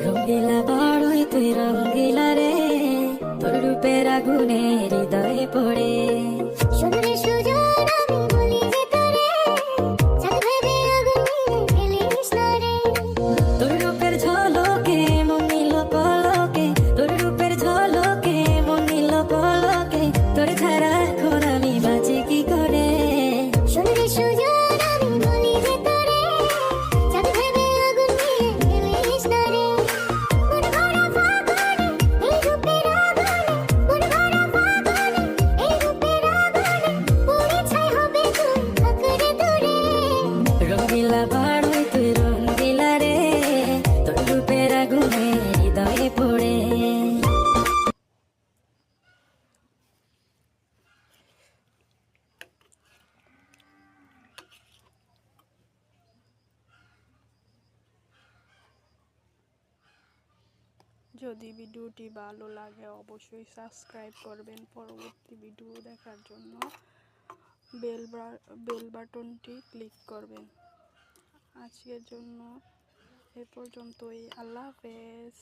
রঙ্গিলা বড়ই তুই রঙ্গিলা রে, তোর রূপের আগুনে হৃদয়ে পড়ে। শুনলে সুজন আমি বলি যে তোরে, চাঁদ ভেবে আগুন নিয়ে ফেলিস না রে। তোর রূপের ঝলকে মন নিল পলকে, তোর রূপের ঝলকে মন নিল পলকে, তোর ছাড়া এখন আমি বাঁচি কি করে। শুনলে সুজন আমি বলি যে তোরে, চাঁদ ভেবে আগুন নিয়ে ফেলিস না রে। মন ভরা ফাগুনে এই রূপের আগুনে, মন ভরা ফাগুনে এই রূপের আগুনে, পুড়ে ছাই হবে তুই থাকরে দূরে। রঙ্গিলা বড়ই তুই রঙ্গিলা রে, তোর রূপের আগুনে হৃদয়ে পড়ে। যদি ভিডিওটি ভালো লাগে অবশ্যই সাবস্ক্রাইব করবেন। পরবর্তী ভিডিও দেখার জন্য বেল বাটনটি ক্লিক করবেন। আজকের জন্য এ পর্যন্তই। আল্লাহ হাফেজ।